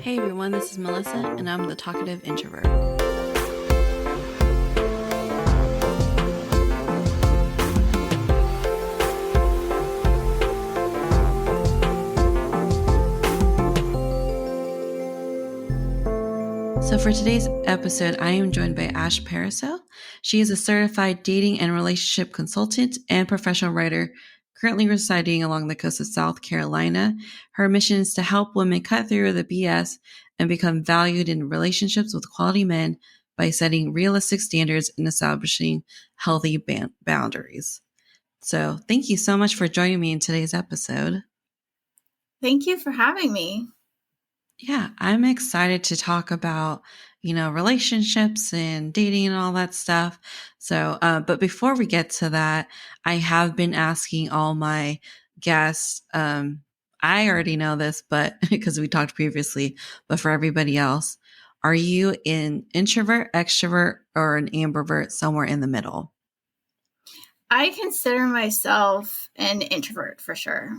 Hey everyone, this is Melissa, and I'm the talkative introvert. So for today's episode, I am joined by Ash Pariseau. She is a certified dating and relationship consultant and professional writer currently residing along the coast of South Carolina. Her mission is to help women cut through the BS and become valued in relationships with quality men by setting realistic standards and establishing healthy boundaries. So thank you so much for joining me in today's episode. Thank you for having me. Yeah, I'm excited to talk about, relationships and dating and all that stuff. So, but before we get to that, I have been asking all my guests, I already know this, but because we talked previously, but for everybody else, are you an introvert, extrovert, or an ambivert, somewhere in the middle? I consider myself an introvert for sure.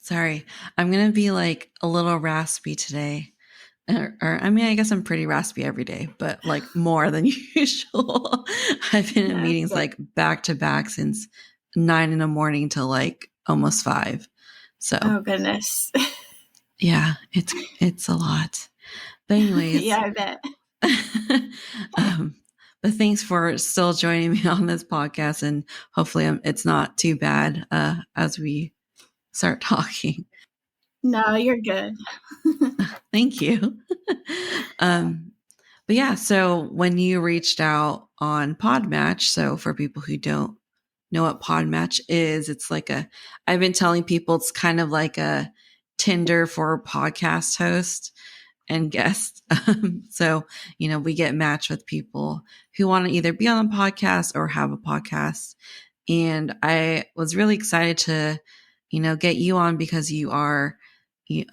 Sorry, I'm going to be like a little raspy today. I mean, I guess I'm pretty raspy every day, but like more than usual. I've been in meetings like back to back since 9 a.m. till like almost 5. So, oh goodness. Yeah, it's a lot. But anyways, yeah, I bet. But thanks for still joining me on this podcast, and hopefully it's not too bad as we start talking. No, you're good. Thank you. But yeah, so when you reached out on Podmatch, so for people who don't know what Podmatch is, it's like I've been telling people it's kind of like a Tinder for podcast host and guests. So, we get matched with people who want to either be on a podcast or have a podcast. And I was really excited to, get you on because you are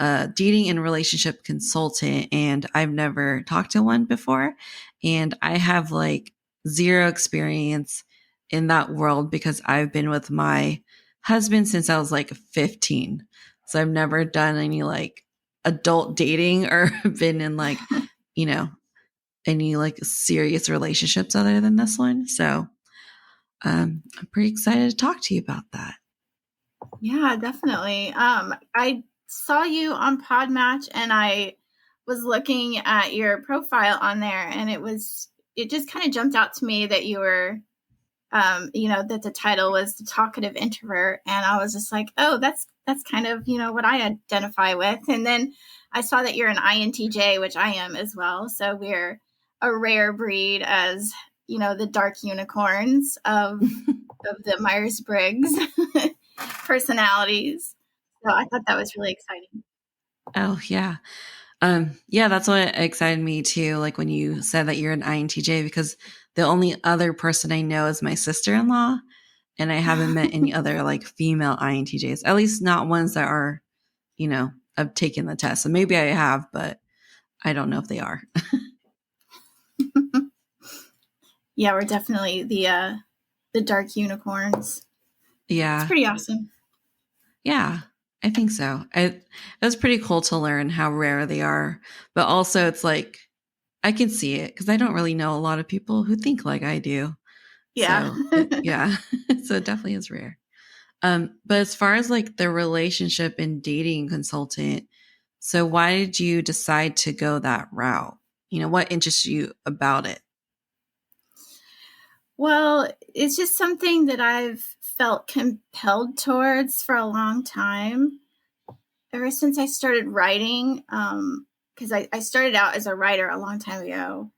a dating and relationship consultant, and I've never talked to one before. And I have like zero experience in that world because I've been with my husband since I was like 15. So I've never done any like adult dating or been in like, any like serious relationships other than this one. So I'm pretty excited to talk to you about that. Yeah, definitely. I saw you on Podmatch and I was looking at your profile on there, and it just kind of jumped out to me that you were that the title was the talkative introvert. And I was just like, oh, that's kind of, what I identify with. And then I saw that you're an INTJ, which I am as well. So we're a rare breed as, the dark unicorns of the Myers-Briggs personalities. So I thought that was really exciting. Oh, yeah. Yeah, that's what excited me too. Like when you said that you're an INTJ, because the only other person I know is my sister-in-law, and I haven't met any other like female INTJs, at least not ones that are, have taken the test. So maybe I have, but I don't know if they are. Yeah, we're definitely the dark unicorns. Yeah. It's pretty awesome. Yeah, I think so. It was pretty cool to learn how rare they are, but also it's like I can see it because I don't really know a lot of people who think like I do. Yeah. So yeah, so it definitely is rare. But as far as like the relationship and dating consultant, so why did you decide to go that route? What interests you about it? Well, it's just something that I've felt compelled towards for a long time. Ever since I started writing, because I started out as a writer a long time ago.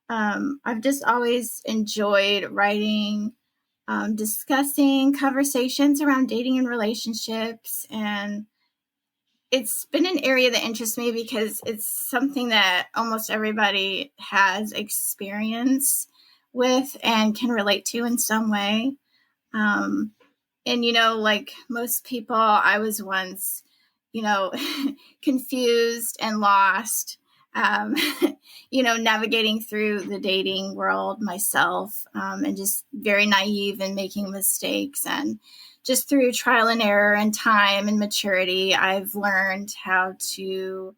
I've just always enjoyed writing, discussing conversations around dating and relationships. And it's been an area that interests me because it's something that almost everybody has experience with and can relate to in some way. And, like most people, I was once, confused and lost, navigating through the dating world myself, and just very naive and making mistakes. And just through trial and error and time and maturity, I've learned how to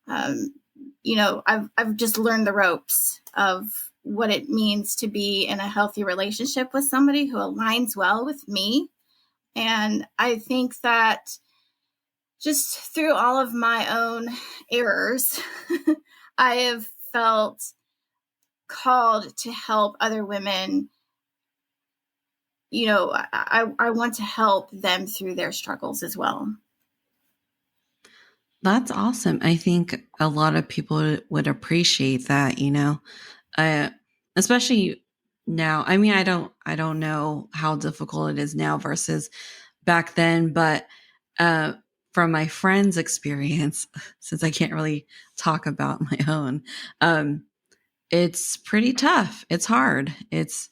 Um, I've just learned the ropes of what it means to be in a healthy relationship with somebody who aligns well with me. And I think that just through all of my own errors, I have felt called to help other women. I want to help them through their struggles as well. That's awesome. I think a lot of people would appreciate that, uh, especially now. I mean, I don't know how difficult it is now versus back then, but uh, from my friend's experience, since I can't really talk about my own, it's pretty tough. It's hard. It's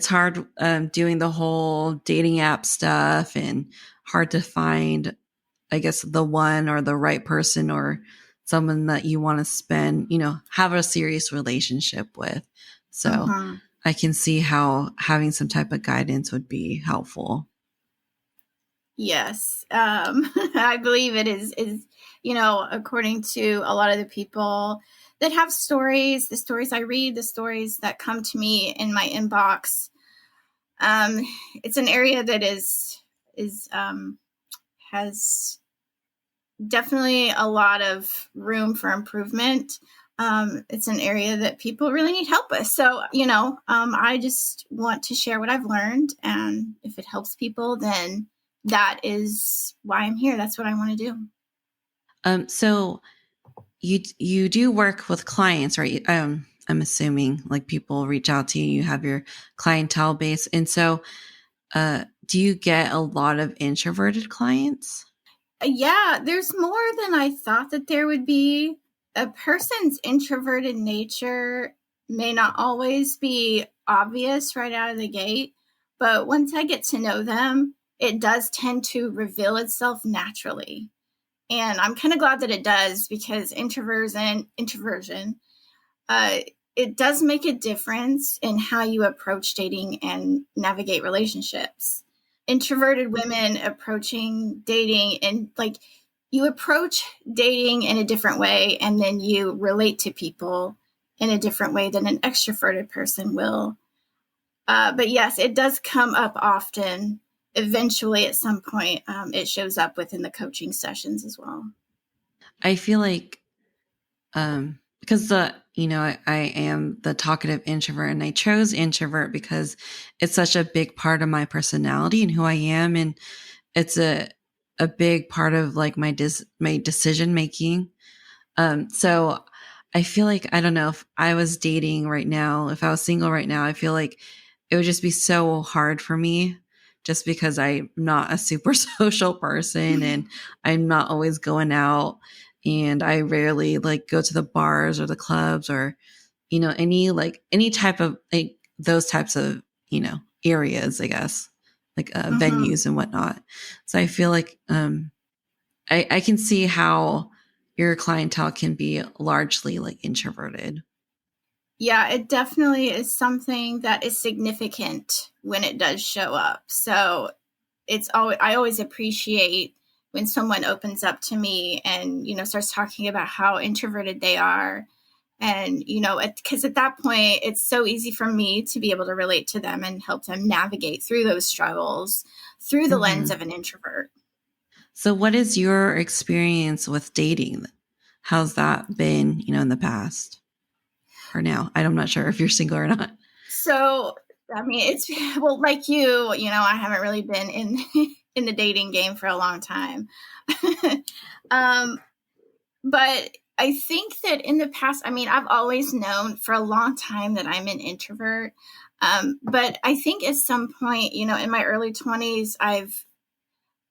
hard doing the whole dating app stuff and hard to find, I guess, the one or the right person or someone that you want to spend, have a serious relationship with. So Uh-huh. I can see how having some type of guidance would be helpful. Yes. I believe it is, according to a lot of the people that have stories, the stories I read, the stories that come to me in my inbox. It's an area that has definitely a lot of room for improvement. It's an area that people really need help with. So, I just want to share what I've learned. And if it helps people, then that is why I'm here. That's what I want to do. So you do work with clients, right? I'm assuming like people reach out to you, you have your clientele base. And so do you get a lot of introverted clients? Yeah, there's more than I thought that there would be. A person's introverted nature may not always be obvious right out of the gate, but once I get to know them, it does tend to reveal itself naturally. And I'm kind of glad that it does, because introversion, uh, it does make a difference in how you approach dating and navigate relationships. Introverted women approaching dating, and like, you approach dating in a different way, and then you relate to people in a different way than an extroverted person will. But yes, it does come up often. Eventually, at some point, it shows up within the coaching sessions as well. I feel like because I am the talkative introvert, and I chose introvert because it's such a big part of my personality and who I am, and it's a big part of like my decision making. So I feel like, I don't know, if I was dating right now, if I was single right now, I feel like it would just be so hard for me, just because I'm not a super social person and I'm not always going out, and I rarely like go to the bars or the clubs or, any type of like those types of, areas, I guess, like Mm-hmm. venues and whatnot. So I feel like, I can see how your clientele can be largely like introverted. Yeah, it definitely is something that is significant when it does show up. So I always appreciate when someone opens up to me and, starts talking about how introverted they are. And, because at that point, it's so easy for me to be able to relate to them and help them navigate through those struggles through the lens Hmm. of an introvert. So, what is your experience with dating? How's that been, in the past or now? I'm not sure if you're single or not. So, I mean, it's, well, like I haven't really been in in the dating game for a long time. um, but I think that in the past, I mean, I've always known for a long time that I'm an introvert. But I think at some point, in my early 20s, I've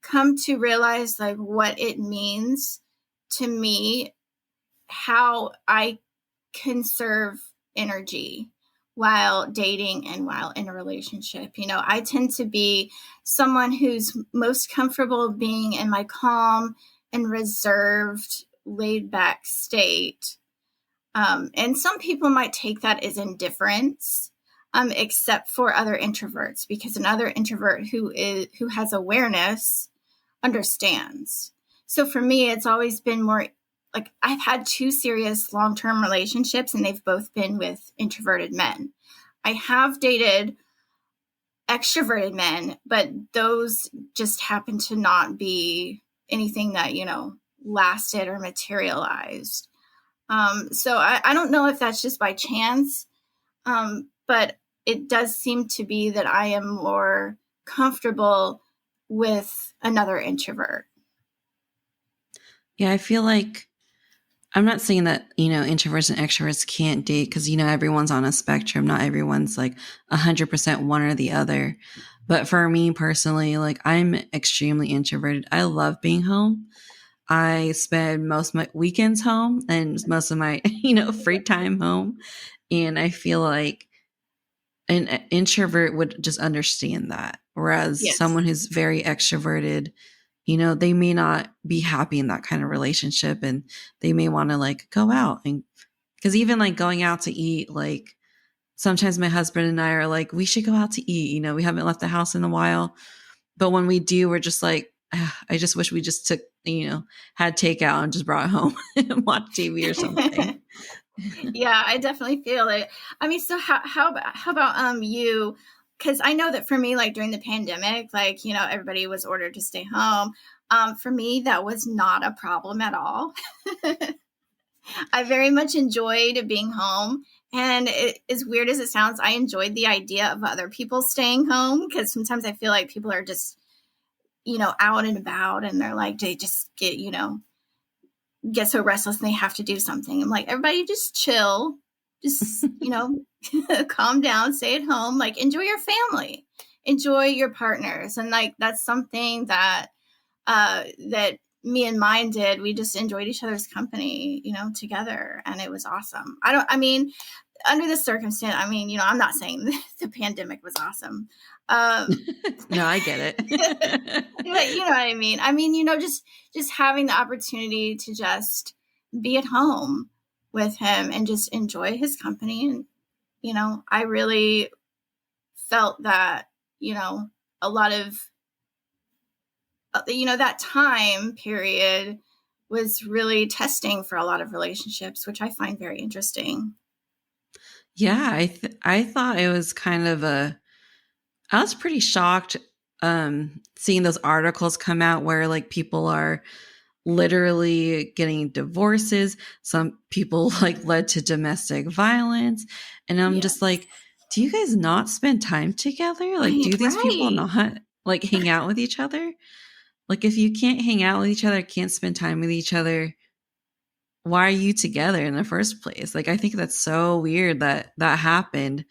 come to realize like what it means to me, how I conserve energy while dating and while in a relationship. I tend to be someone who's most comfortable being in my calm and reserved, laid back state. And some people might take that as indifference, except for other introverts, because another introvert who has awareness understands. So for me, it's always been more like I've had 2 serious long-term relationships, and they've both been with introverted men. I have dated extroverted men, but those just happen to not be anything that, lasted or materialized. So I don't know if that's just by chance, but it does seem to be that I am more comfortable with another introvert. Yeah, I feel like I'm not saying that, introverts and extroverts can't date because, everyone's on a spectrum. Not everyone's like 100% one or the other. But for me personally, like I'm extremely introverted. I love being home. I spend most of my weekends home and most of my, free time home. And I feel like an introvert would just understand that. Whereas Yes. someone who's very extroverted, they may not be happy in that kind of relationship and they may want to like go out. And because even like going out to eat, like sometimes my husband and I are like, we should go out to eat. We haven't left the house in a while. But when we do, we're just like, I just wish we just took, had takeout and just brought it home and watched TV or something. Yeah, I definitely feel it. I mean, so how about you? Because I know that for me, like during the pandemic, like everybody was ordered to stay home. For me, that was not a problem at all. I very much enjoyed being home. And as weird as it sounds, I enjoyed the idea of other people staying home because sometimes I feel like people are just, out and about and they're like, they just get so restless and they have to do something. I'm like, everybody just chill, just, calm down, stay at home, like enjoy your family, enjoy your partners. And like, that's something that me and mine did. We just enjoyed each other's company, together. And it was awesome. Under the circumstance, I'm not saying the pandemic was awesome. No, I get it. But you know what I mean? Just having the opportunity to just be at home with him and just enjoy his company. And, I really felt that, a lot of, that time period was really testing for a lot of relationships, which I find very interesting. Yeah, I thought it was kind of I was pretty shocked seeing those articles come out where like people are literally getting divorces. Some people like led to domestic violence. And I'm just Yes. like, do you guys not spend time together? Like, do these people Right. not like hang out with each other? Like, if you can't hang out with each other, can't spend time with each other, why are you together in the first place? Like, I think that's so weird that that happened.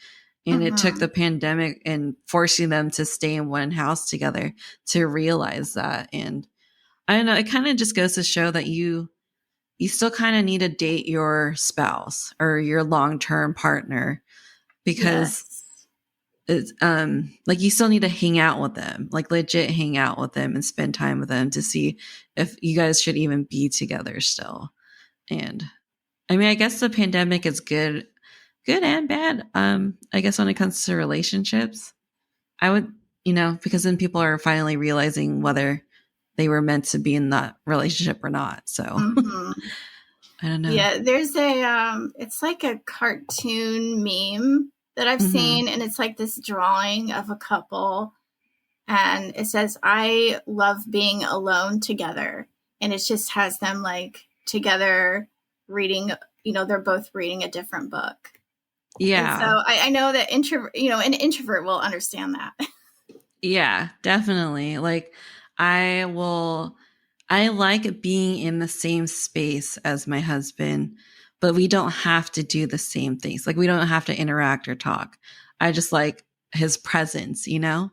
And it took Mm-hmm. the pandemic and forcing them to stay in one house together to realize that. And I don't know, it kind of just goes to show that you still kind of need to date your spouse or your long-term partner because Yes. it's like you still need to hang out with them, like legit hang out with them and spend time with them to see if you guys should even be together still. And I mean, I guess the pandemic is good and bad. I guess when it comes to relationships, I would, because then people are finally realizing whether they were meant to be in that relationship or not. So Mm-hmm. I don't know. Yeah, there's it's like a cartoon meme that I've Mm-hmm. seen, and it's like this drawing of a couple, and it says, I love being alone together. And it just has them like together reading, they're both reading a different book. And so Yeah. I know that an introvert will understand that. Yeah, definitely. Like I like being in the same space as my husband, but we don't have to do the same things. Like we don't have to interact or talk. I just like his presence. Yeah, Like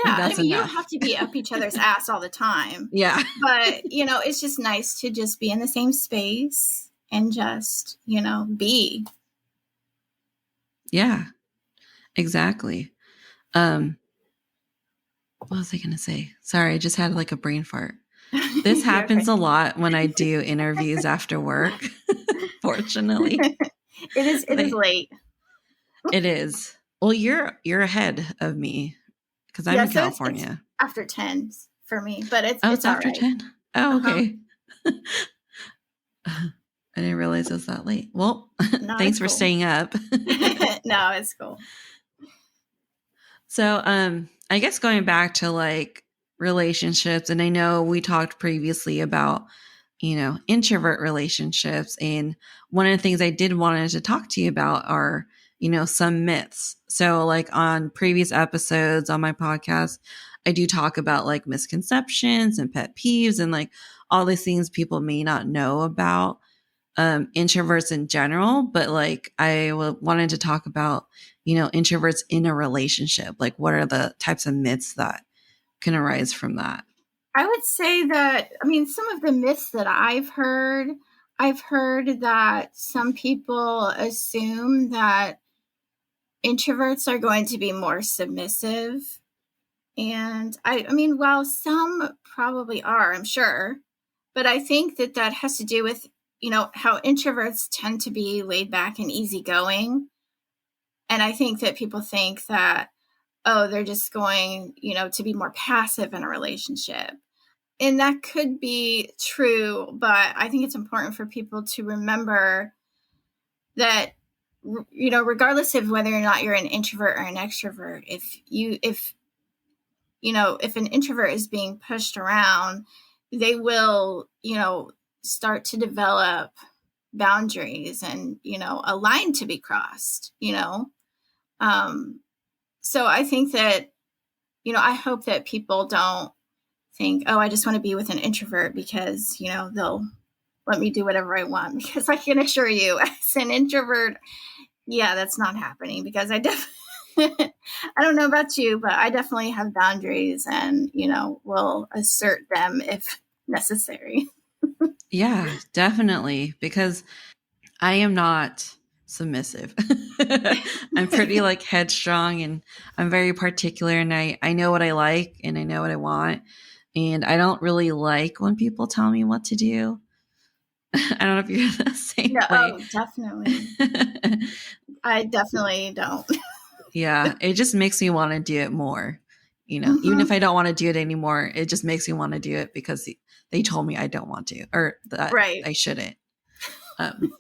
I that's mean, you don't enough. have to be up each other's ass all the time, Yeah. but it's just nice to just be in the same space and just, be. Yeah. Exactly. Um what was I going to say? Sorry, I just had like a brain fart. This You're happens okay. a lot when I do interviews after work. Fortunately. It is They late. It is. Well, you're ahead of me because I'm Yeah, in so it's California. after 10 for me, but it's Oh, it's it's all after right. 10. Oh, Uh-huh. okay. I didn't realize it was that late. Well, No, thanks it's for cool. staying up. No, it's cool. So, I guess going back to like relationships, and I know we talked previously about, introvert relationships. And one of the things I did wanted to talk to you about are, some myths. So, like on previous episodes on my podcast, I do talk about like misconceptions and pet peeves and like all these things people may not know about introverts in general, but like wanted to talk about, introverts in a relationship. Like, what are the types of myths that can arise from that? I would say that, I mean, some of the myths that I've heard that some people assume that introverts are going to be more submissive. And I mean, while some probably are, I'm sure, but I think that that has to do with, how introverts tend to be laid back and easygoing. And I think that people think that, oh, they're just going, to be more passive in a relationship. And that could be true, but I think it's important for people to remember that, regardless of whether or not you're an introvert or an extrovert, if an introvert is being pushed around, they will, start to develop boundaries and, a line to be crossed. Um, so I think that, I hope that people don't think, oh, I just want to be with an introvert because, they'll let me do whatever I want. Because I can assure you, as an introvert, yeah, that's not happening because I definitely, I don't know about you, but I definitely have boundaries and, will assert them if necessary. Yeah, definitely. Because I am not submissive. I'm pretty like headstrong and I'm very particular and I know what I like and I know what I want. And I don't really like when people tell me what to do. I don't know if you're the same No, way. oh, definitely. I definitely don't. Yeah, it just makes me want to do it more. Even if Mm-hmm. I don't want to do it anymore, it just makes me want to do it because they told me I don't want to or that Right. I shouldn't. Um,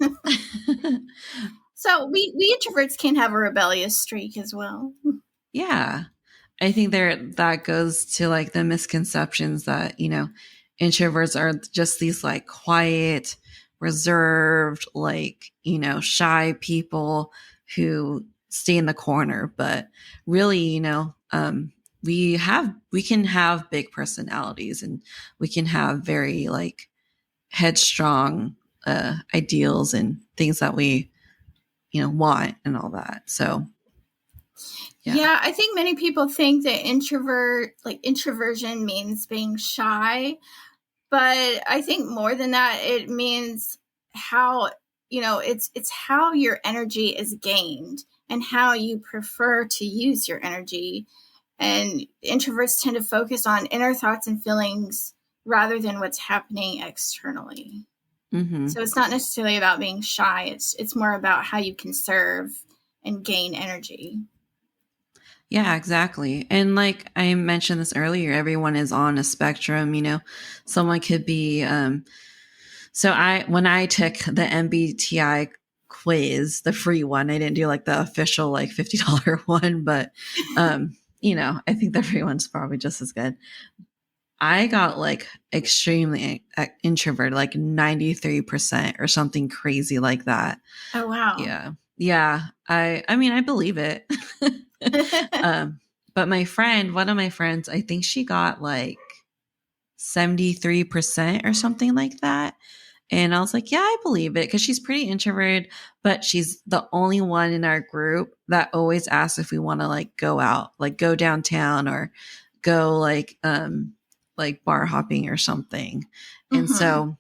So we introverts can have a rebellious streak as well. yeah, I think that goes to like the misconceptions that, introverts are just these like quiet, reserved, like, shy people who stay in the corner. But really, we can have big personalities and we can have very like headstrong ideals and things that we, want and all that. So, yeah. Yeah, I think many people think that introversion means being shy, but I think more than that, it means how, it's how your energy is gained and how you prefer to use your energy. And introverts tend to focus on inner thoughts and feelings rather than what's happening externally. Mm-hmm. So it's not necessarily about being shy. It's more about how you conserve and gain energy. Yeah, exactly. And like I mentioned this earlier, everyone is on a spectrum, someone could be so when I took the MBTI quiz, the free one, I didn't do like the official like $50 one, but I think the free one's probably just as good. I got like extremely introverted, like 93% or something crazy like that. Oh, wow. Yeah. Yeah. I mean, I believe it. um, but one of my friends, I think she got like 73% or something like that. And I was like, yeah, I believe it because she's pretty introverted, but she's the only one in our group that always asks if we want to like go out, like go downtown or go like bar hopping or something. And Mm-hmm. so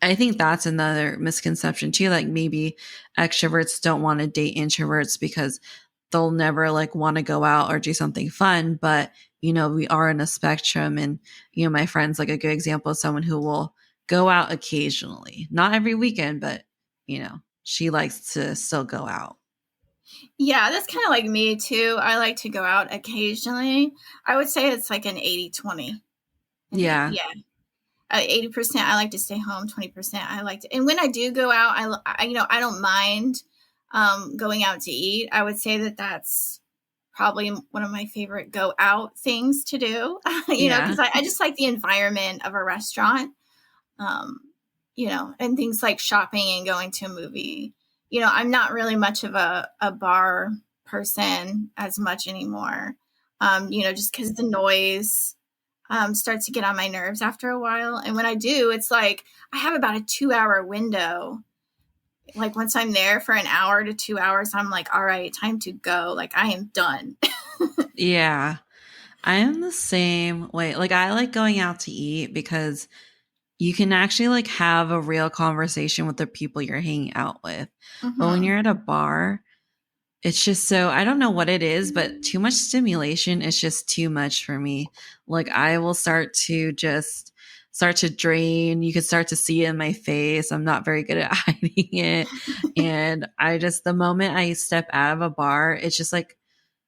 I think that's another misconception too. Like maybe extroverts don't want to date introverts because they'll never like want to go out or do something fun. But, we are in a spectrum and, my friend's like a good example of someone who will go out occasionally, not every weekend, but, she likes to still go out. Yeah, that's kind of like me too. I like to go out occasionally. I would say it's like an 80-20. Yeah. Yeah. 80% I like to stay home, 20% I like to, and when I do go out, I don't mind going out to eat. I would say that that's probably one of my favorite go out things to do, Yeah. because I just like the environment of a restaurant, um, and things like shopping and going to a movie. I'm not really much of a bar person as much anymore, just because the noise starts to get on my nerves after a while. And when I do, it's like I have about a 2-hour window. Like once I'm there for an hour to 2 hours, I'm like, all right, time to go. Like I am done. Yeah. I am the same way. Like I like going out to eat because you can actually like have a real conversation with the people you're hanging out with. But when Mm-hmm. you're at a bar, it's just so I don't know what it is, but too much stimulation is just too much for me. Like I will start to drain. You could start to see it in my face. I'm not very good at hiding it. And I just the moment I step out of a bar, it's just like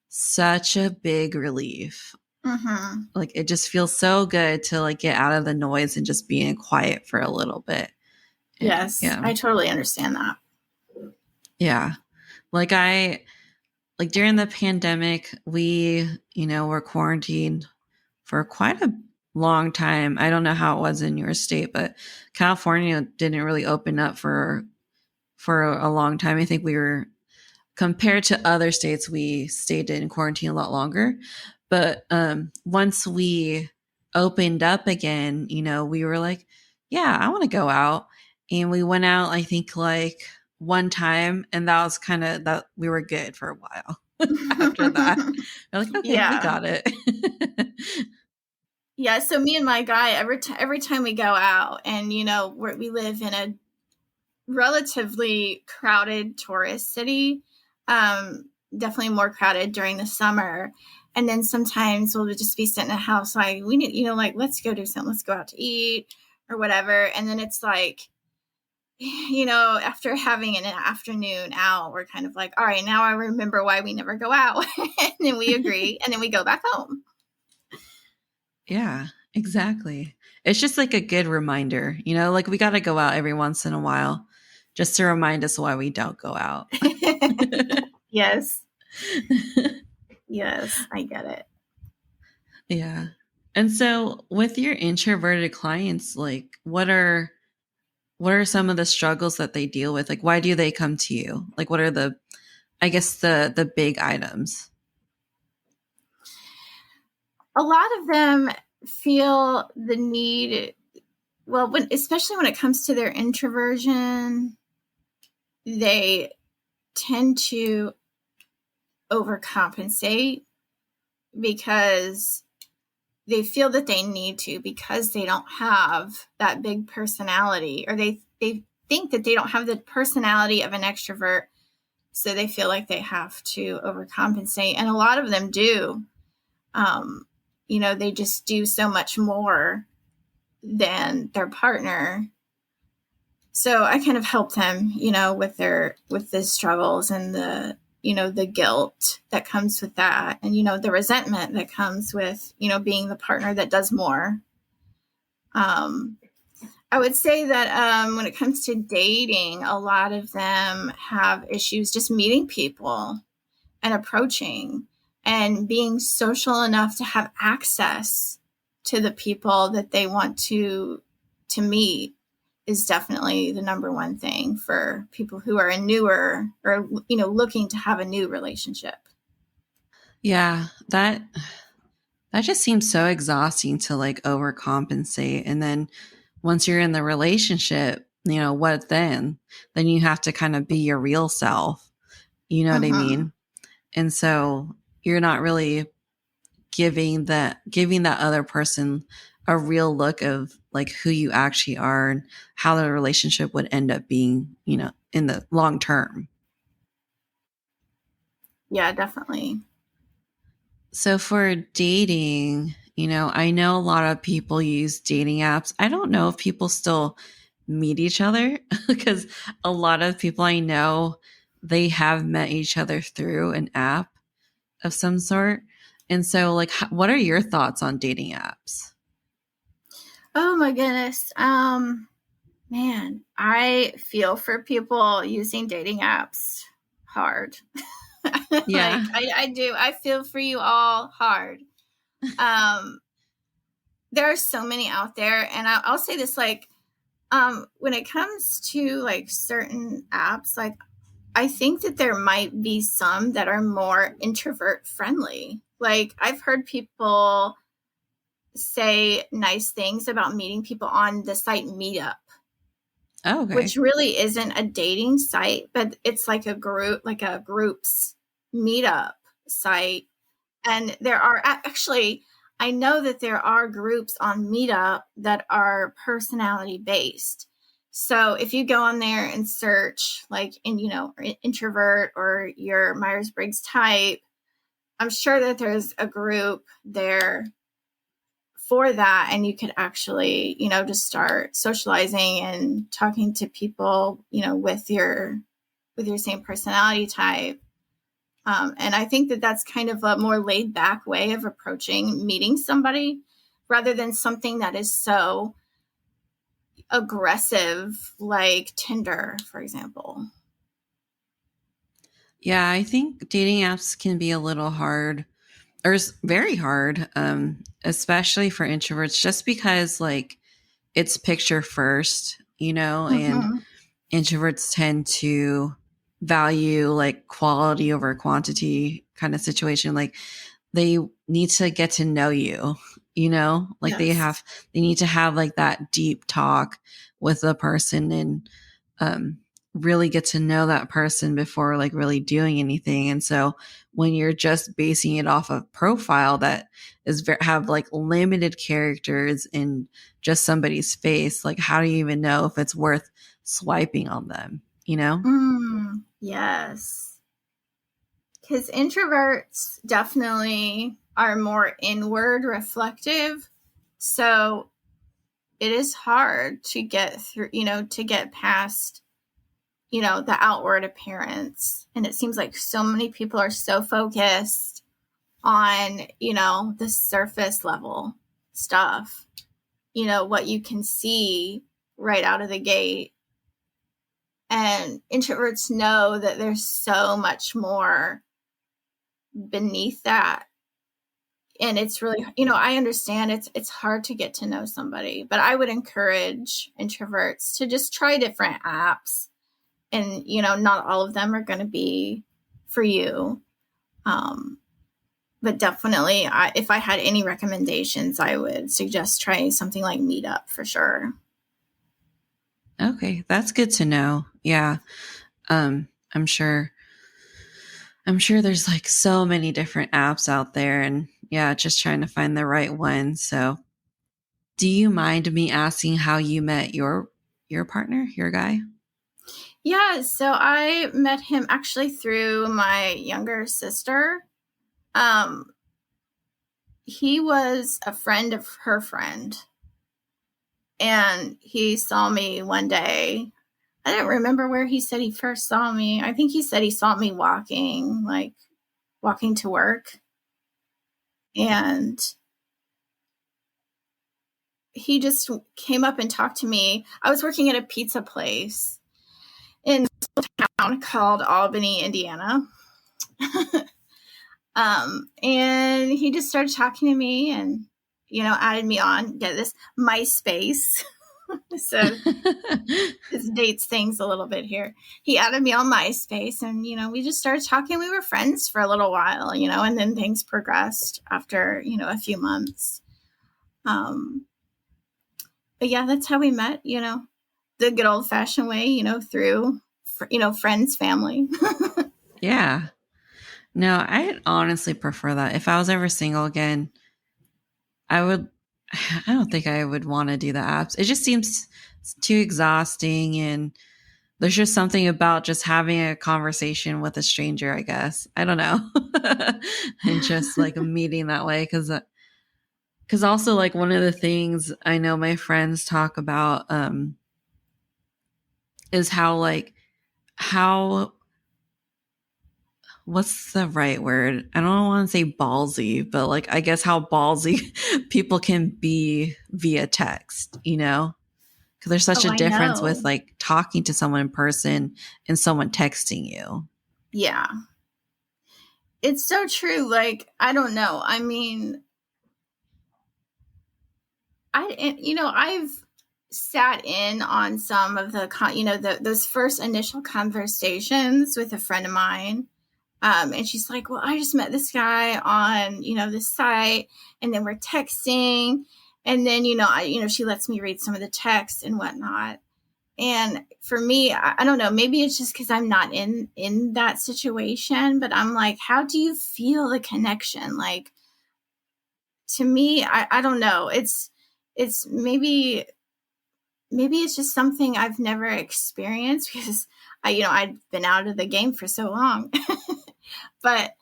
such a big relief. Mm-hmm. Like it just feels so good to like get out of the noise and just be in quiet for a little bit. And Yes, yeah. I totally understand that. Yeah. Like I like during the pandemic, we, were quarantined for quite a long time. I don't know how it was in your state, but California didn't really open up for a long time. I think we were compared to other states, we stayed in quarantine a lot longer. But once we opened up again, we were like, yeah, I want to go out. And we went out, I think, like one time, and that was kind of that we were good for a while. After that, we're like, okay, we Yeah. got it. Yeah. So me and my guy, every time we go out, and we live in a relatively crowded tourist city, definitely more crowded during the summer. And then sometimes we'll just be sitting in a house like we need, like let's go do something, let's go out to eat or whatever. And then it's like, after having an afternoon out, we're kind of like, all right, now I remember why we never go out. And then we agree, and then we go back home. Yeah, exactly. It's just like a good reminder, like we got to go out every once in a while just to remind us why we don't go out. Yes. Yes, I get it. Yeah. And so with your introverted clients, like what are some of the struggles that they deal with? Like why do they come to you? Like what are the I guess the big items? A lot of them feel the need, well, especially when it comes to their introversion, they tend to overcompensate because they feel that they need to, because they don't have that big personality, or they think that they don't have the personality of an extrovert, so they feel like they have to overcompensate, and a lot of them do. They just do so much more than their partner. So I kind of help them, with the struggles and the guilt that comes with that, and the resentment that comes with being the partner that does more. I would say that when it comes to dating, a lot of them have issues just meeting people and approaching and being social enough to have access to the people that they want to meet is definitely the number one thing for people who are newer, or looking to have a new relationship. Yeah, that just seems so exhausting to like overcompensate. And then once you're in the relationship, what then? Then you have to kind of be your real self. You know what I Mm-hmm. mean? And so you're not really giving that other person a real look of like who you actually are and how the relationship would end up being, in the long term. Yeah, definitely. So for dating, I know a lot of people use dating apps. I don't know if people still meet each other because a lot of people I know, they have met each other through an app of some sort. And so like what are your thoughts on dating apps? Oh my goodness. Man, I feel for people using dating apps hard. Yeah. I do. I feel for you all hard. Um, there are so many out there, and I'll say this, like, when it comes to like certain apps, like I think that there might be some that are more introvert friendly. Like I've heard people say nice things about meeting people on the site Meetup, Oh, okay. which really isn't a dating site, but it's like a group, like a group's meetup site. And there are actually, I know that there are groups on Meetup that are personality based. So if you go on there and search like in, introvert or your Myers-Briggs type, I'm sure that there's a group there for that, and you could actually, just start socializing and talking to people, with your same personality type. And I think that that's kind of a more laid back way of approaching meeting somebody rather than something that is so aggressive, like Tinder, for example. Yeah, I think dating apps can be a little hard or very hard, especially for introverts, just because like it's picture first, and Mm-hmm. introverts tend to value like quality over quantity kind of situation. Like they need to get to know you, like Yes. they need to have like that deep talk with the person and um, really get to know that person before like really doing anything. And so when you're just basing it off of profile that have like limited characters in just somebody's face, like how do you even know if it's worth swiping on them, Yes. Because introverts definitely are more inward reflective. So it is hard to get through, to get past, the outward appearance. And it seems like so many people are so focused on, the surface level stuff, what you can see right out of the gate. And introverts know that there's so much more beneath that. And it's really, I understand it's hard to get to know somebody, but I would encourage introverts to just try different apps. And not all of them are going to be for you. But definitely, if I had any recommendations, I would suggest trying something like Meetup for sure. Okay, that's good to know. Yeah. um i'm sure I'm sure there's like so many different apps out there, and yeah, just trying to find the right one. So do you mind me asking how you met your partner, your guy? Yeah, so I met him actually through my younger sister. Um, he was a friend of her friend, and he saw me one day. I don't remember where he said he first saw me. I think he said he saw me walking, like walking to work. And he just came up and talked to me. I was working at a pizza place in a town called Albany, Indiana. And he just started talking to me and, added me on, get this, MySpace. So this dates things a little bit here. He added me on MySpace and, we just started talking. We were friends for a little while, and then things progressed after, a few months. But yeah, that's how we met, the good old fashioned way, through, friends, family. Yeah. No, I honestly prefer that. If I was ever single again, I would I don't think I would want to do the apps. It just seems too exhausting, and there's just something about just having a conversation with a stranger, I guess. I don't know. And just like a meeting that way, cuz also like one of the things I know my friends talk about is how like how what's the right word? I don't want to say ballsy, but like, I guess how ballsy people can be via text, you know? Because there's such Oh, a I difference with know. like talking to someone in person and someone texting you. Yeah. It's so true. Like, I don't know. I mean, I've sat in on some of those first initial conversations with a friend of mine. And she's like, well, I just met this guy on, this site, and then we're texting. And then, she lets me read some of the text and whatnot. And for me, I don't know, maybe it's just because I'm not in that situation, but I'm like, how do you feel the connection? Like, to me, I don't know. It's maybe it's just something I've never experienced because I've been out of the game for so long. But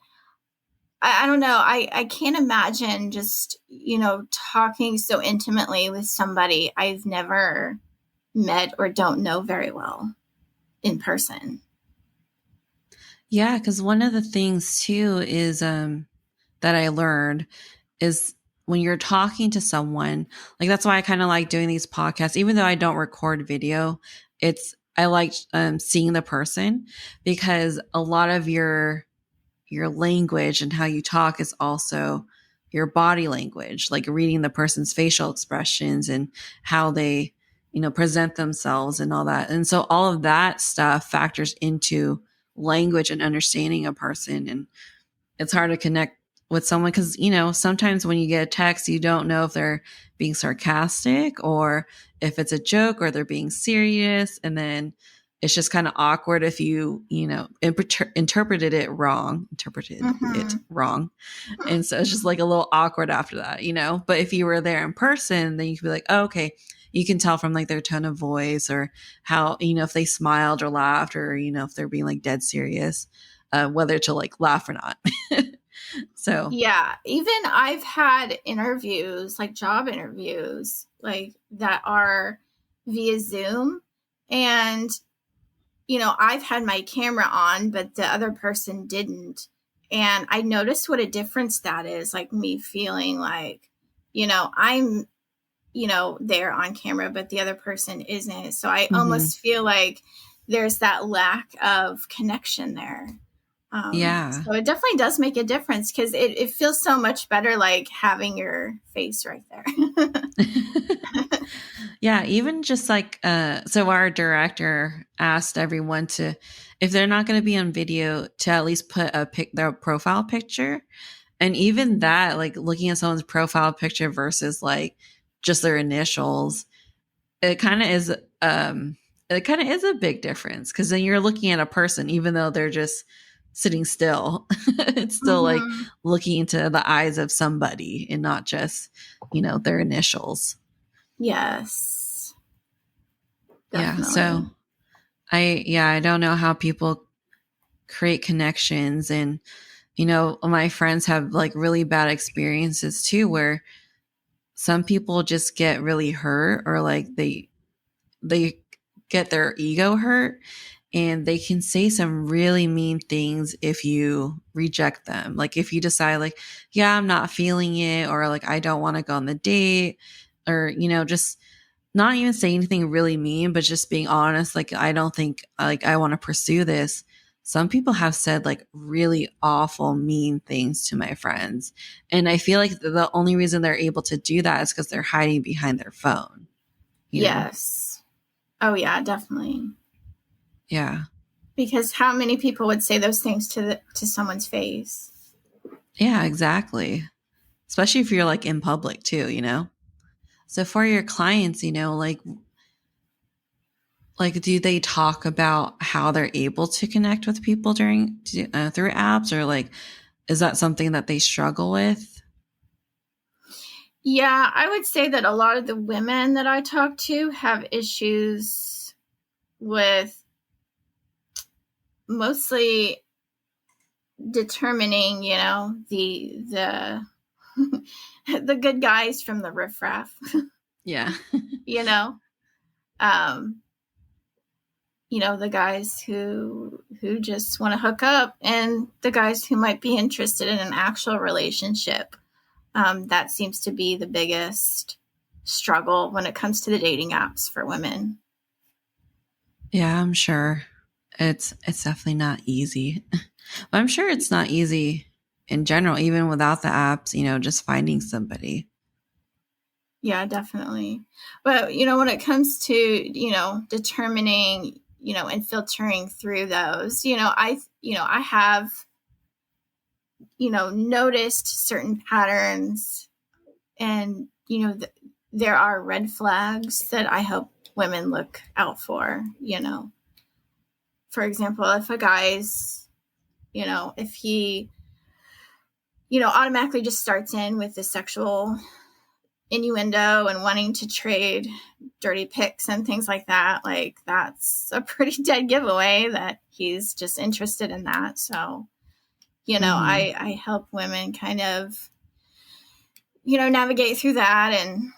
I don't know. I can't imagine just, talking so intimately with somebody I've never met or don't know very well in person. Yeah, because one of the things too is that I learned is when you're talking to someone, like that's why I kind of like doing these podcasts, even though I don't record video. I like seeing the person because a lot of your language and how you talk is also your body language, like reading the person's facial expressions and how they, present themselves and all that. And so all of that stuff factors into language and understanding a person. And it's hard to connect with someone because, sometimes when you get a text, you don't know if they're being sarcastic or if it's a joke or they're being serious. And then it's just kind of awkward if interpreted it Mm-hmm. wrong. And so it's just like a little awkward after that, But if you were there in person, then you could be like, oh, okay, you can tell from like their tone of voice or how, if they smiled or laughed or, if they're being like dead serious, whether to like laugh or not. So, Yeah, even I've had interviews, like job interviews, like that are via Zoom. And, I've had my camera on, but the other person didn't. And I noticed what a difference that is, like me feeling like, I'm, there on camera, but the other person isn't. So I mhm. almost feel like there's that lack of connection there. Yeah. So it definitely does make a difference because it feels so much better like having your face right there. Yeah, even just like so our director asked everyone to, if they're not going to be on video, to at least put their profile picture. And even that, like looking at someone's profile picture versus like just their initials, it kind of is um it kind of is a big difference because then you're looking at a person even though they're just sitting still. It's still like Mm-hmm. looking into the eyes of somebody and not just, their initials. Yes, Yeah. So definitely. I don't know how people create connections. And, my friends have like really bad experiences too, where some people just get really hurt or like they get their ego hurt and they can say some really mean things if you reject them. Like if you decide like, yeah, I'm not feeling it, or like I don't want to go on the date, or just not even say anything really mean, but just being honest, like I don't think like I want to pursue this. Some people have said like really awful mean things to my friends, and I feel like the only reason they're able to do that is because they're hiding behind their phone. Yes. Oh yeah, definitely. Yeah. Because how many people would say those things to someone's face? Yeah, exactly. Especially if you're like in public too. So for your clients, like do they talk about how they're able to connect with people through apps, or like is that something that they struggle with? Yeah, I would say that a lot of the women that I talk to have issues with mostly determining, the the good guys from the riffraff, Yeah. you know. Um the guys who just want to hook up, and the guys who might be interested in an actual relationship. That seems to be the biggest struggle when it comes to the dating apps for women. Yeah, I'm sure it's definitely not easy. But I'm sure it's not easy in general, even without the apps, just finding somebody. Yeah, definitely. But, when it comes to, determining, and filtering through those, I have, noticed certain patterns, and, there are red flags that I hope women look out for. For example, if a guy's, if he, automatically just starts in with the sexual innuendo and wanting to trade dirty pics and things like that, like that's a pretty dead giveaway that he's just interested in that. So, I help women kind of, navigate through that and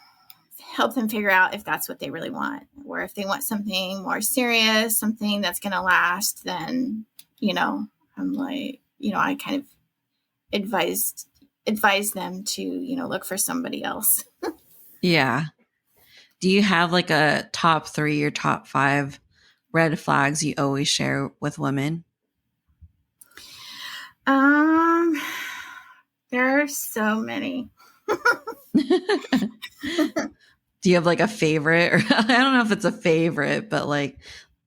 help them figure out if that's what they really want, or if they want something more serious, something that's going to last. Then, I'm like, I kind of advise them to, look for somebody else. Yeah. Do you have like a top 3 or top 5 red flags you always share with women? There are so many. Do you have like a favorite? Or I don't know if it's a favorite, but like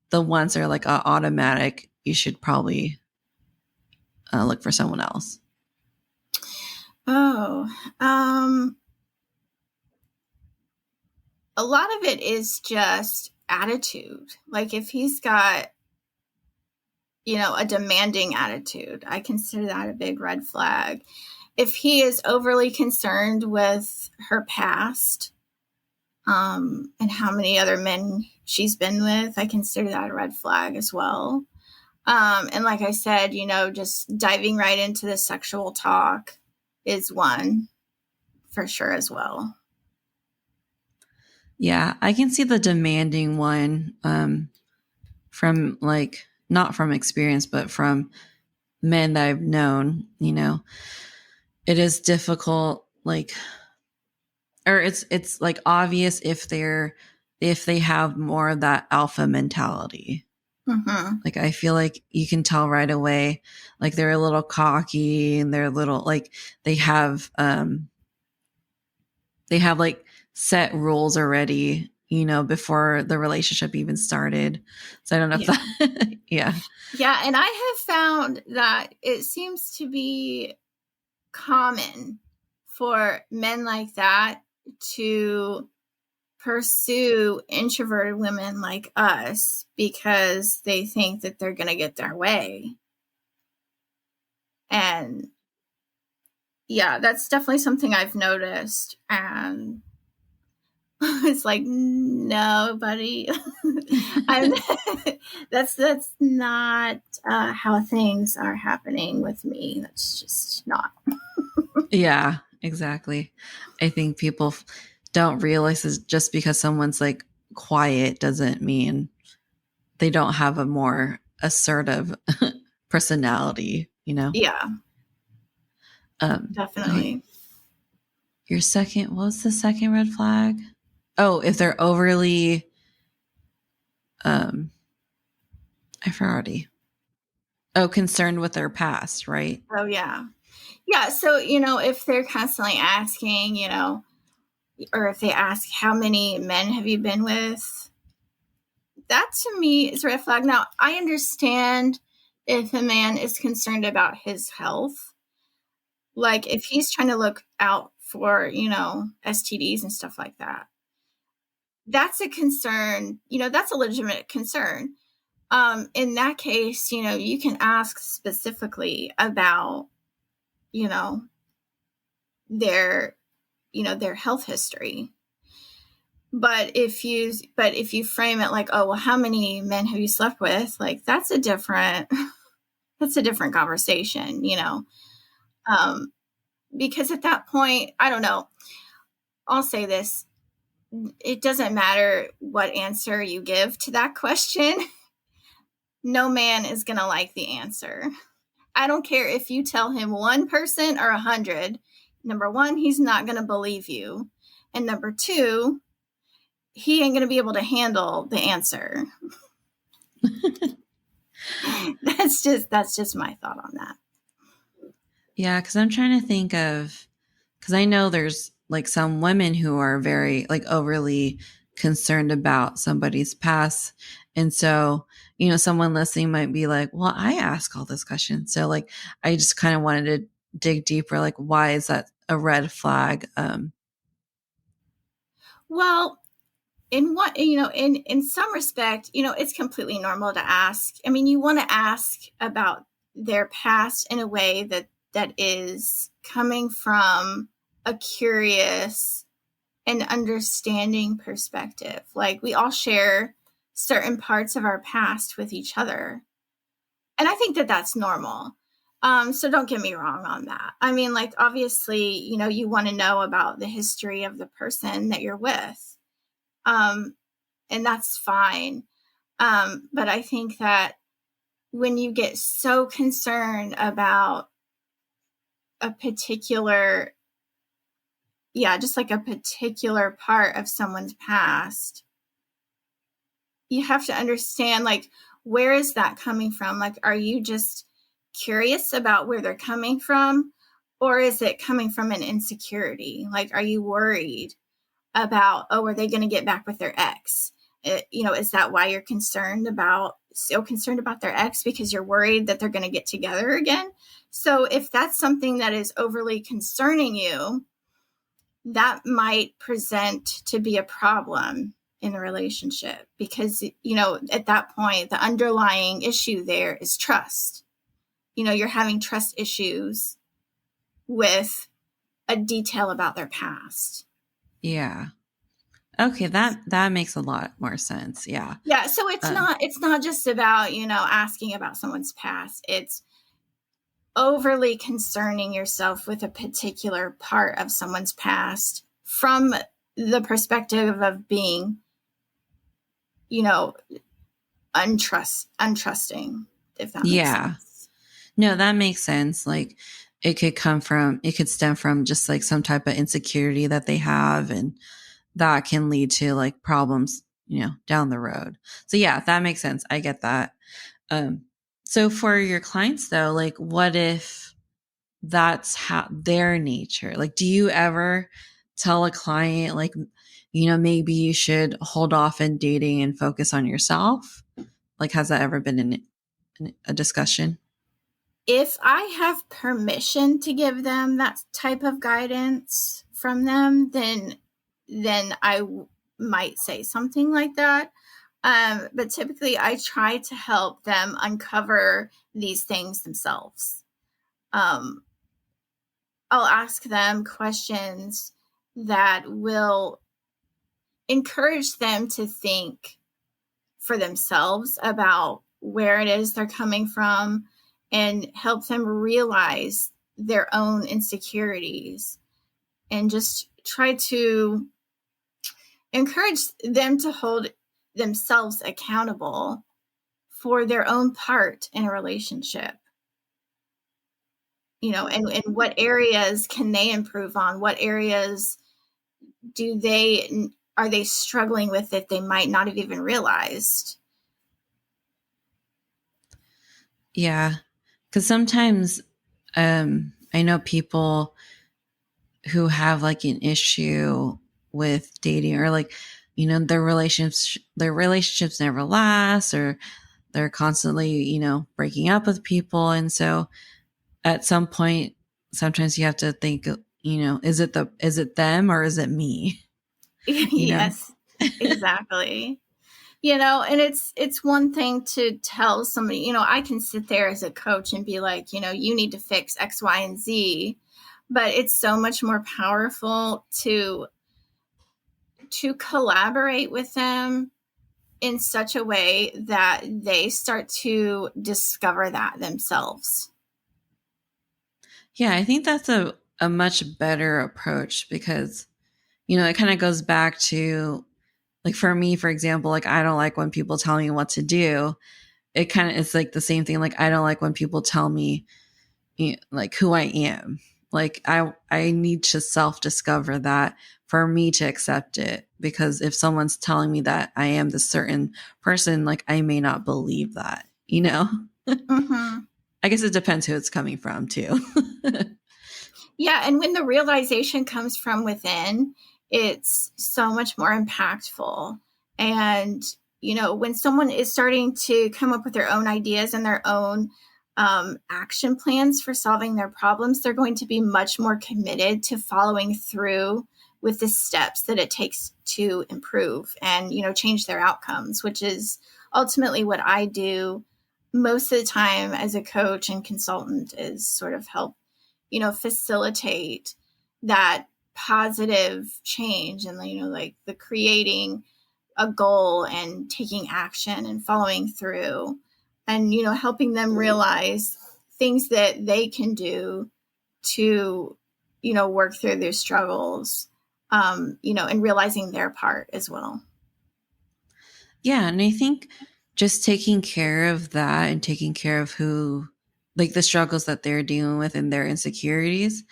the ones that are like automatic, you should probably look for someone else. Oh, a lot of it is just attitude. Like if he's got, a demanding attitude, I consider that a big red flag. If he is overly concerned with her past, and how many other men she's been with, I consider that a red flag as well. And like I said, just diving right into the sexual talk is one for sure as well. Yeah, I can see the demanding one from like, not from experience, but from men that I've known. It is difficult, like, or it's like obvious if they have more of that alpha mentality. Mm-hmm. Like I feel like you can tell right away, like they're a little cocky and they're a little like they have like set rules already, before the relationship even started. So I don't know if that yeah. Yeah, and I have found that it seems to be common for men like that to pursue introverted women like us because they think that they're going to get their way. And yeah, that's definitely something I've noticed. And it's like, no, buddy, that's not how things are happening with me. That's just not. Yeah, exactly. I think people don't realize is just because someone's like quiet doesn't mean they don't have a more assertive personality, Yeah, definitely. Okay. Your second, what was the second red flag? Oh, if they're overly, I forgot already. Oh, concerned with their past, right? Oh, yeah. Yeah. So, if they're constantly asking, or if they ask, how many men have you been with? That to me is a red flag. Now, I understand if a man is concerned about his health, like if he's trying to look out for, STDs and stuff like that. That's a concern, that's a legitimate concern. In that case, you can ask specifically about, their, their health history. But if you frame it like, oh, well, how many men have you slept with? Like, that's a different conversation, because at that point, I don't know, I'll say this. It doesn't matter what answer you give to that question. no man is going to like the answer. I don't care if you tell him one person or 100. Number one, he's not going to believe you. And number two, he ain't going to be able to handle the answer. That's just my thought on that. Yeah, because I'm trying to think of, because I know there's like some women who are very like overly concerned about somebody's past. And so, someone listening might be like, well, I ask all this questions. So like, I just kind of wanted to dig deeper. Like, why is that a red flag? Well, in some respect, it's completely normal to ask. I mean, you want to ask about their past in a way that is coming from a curious and understanding perspective. Like, we all share certain parts of our past with each other. And I think that that's normal. So don't get me wrong on that. I mean, like, obviously, you want to know about the history of the person that you're with. And that's fine. But I think that when you get so concerned about a particular, just like a particular part of someone's past, you have to understand, like, where is that coming from? Like, are you just curious about where they're coming from? Or is it coming from an insecurity? Like, are you worried about, are they going to get back with their ex? Is that why you're so concerned about their ex, because you're worried that they're going to get together again? So if that's something that is overly concerning you, that might present to be a problem in a relationship, because, at that point, the underlying issue there is trust. You're having trust issues with a detail about their past. Yeah. Okay, that makes a lot more sense. Yeah. Yeah, so it's not just about, asking about someone's past. It's overly concerning yourself with a particular part of someone's past from the perspective of being, untrusting, if that makes sense. No, that makes sense. Like, it could stem from just like some type of insecurity that they have, and that can lead to like problems, down the road. So yeah, that makes sense. I get that. So for your clients though, like, what if that's how their nature? Like, do you ever tell a client, like, maybe you should hold off in dating and focus on yourself? Like, has that ever been in a discussion? If I have permission to give them that type of guidance from them, then I might say something like that. But typically I try to help them uncover these things themselves. I'll ask them questions that will encourage them to think for themselves about where it is they're coming from, and help them realize their own insecurities, and just try to encourage them to hold themselves accountable for their own part in a relationship. And what areas can they improve on? What areas are they struggling with that they might not have even realized? Yeah. Because sometimes I know people who have like an issue with dating, or like, their relationships never last, or they're constantly, breaking up with people. And so at some point, sometimes you have to think, is it them or is it me? Yes, exactly. And it's one thing to tell somebody, I can sit there as a coach and be like, you need to fix X, Y, and Z, but it's so much more powerful to collaborate with them in such a way that they start to discover that themselves. Yeah, I think that's a much better approach, because, it kind of goes back to, like, for me, for example, like, I don't like when people tell me what to do. it kind of is like the same thing. Like, I don't like when people tell me, like, who I am. Like, I need to self discover that for me to accept it. Because if someone's telling me that I am this certain person, like, I may not believe that, you know? Mm-hmm. I guess it depends who it's coming from too. Yeah, and when the realization comes from within, it's so much more impactful. And, when someone is starting to come up with their own ideas and their own action plans for solving their problems, they're going to be much more committed to following through with the steps that it takes to improve and, change their outcomes, which is ultimately what I do most of the time as a coach and consultant, is sort of help facilitate that positive change and, like the creating a goal and taking action and following through and, helping them realize things that they can do to, work through their struggles, and realizing their part as well. Yeah. And I think just taking care of that and taking care of who, like, the struggles that they're dealing with and their insecurities,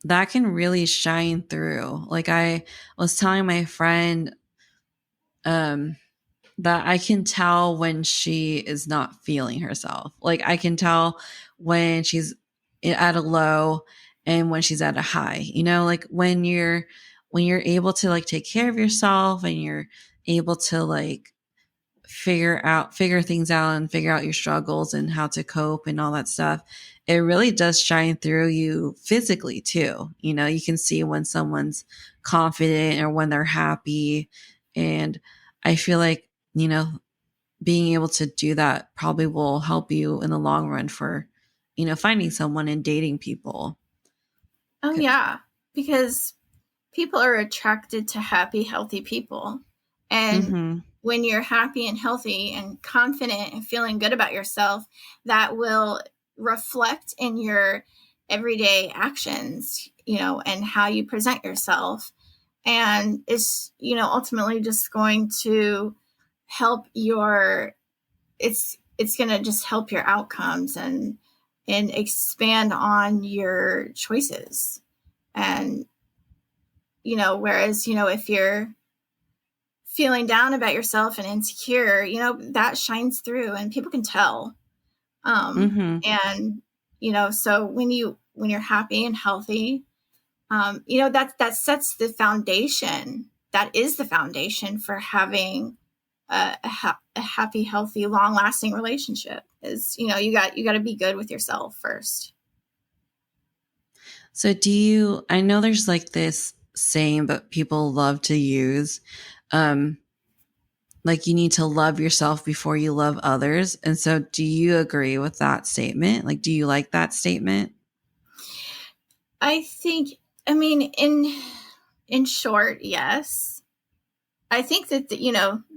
that can really shine through. Like, I was telling my friend, um, that I can tell when she is not feeling herself. Like, I can tell when she's at a low and when she's at a high. Like, when you're able to, like, take care of yourself and you're able to, like, figure things out and figure out your struggles and how to cope and all that stuff, it really does shine through you physically too. You can see when someone's confident or when they're happy. And I feel like, being able to do that probably will help you in the long run for, finding someone and dating people. Oh, yeah, because people are attracted to happy, healthy people. And Mm-hmm. when you're happy and healthy and confident and feeling good about yourself, that will reflect in your everyday actions, and how you present yourself. And it's, ultimately just going to help it's going to just help your outcomes and expand on your choices. And, whereas, if you're feeling down about yourself and insecure, that shines through and people can tell. Mm-hmm. And, so when you're happy and healthy, that sets the foundation. That is the foundation for having a happy, healthy, long lasting relationship. Is, you got to be good with yourself first. So I know there's like this saying, but people love to use, um, like, you need to love yourself before you love others. And so do you agree with that statement? Like, do you like that statement? I think, I mean, in short, yes. I think that,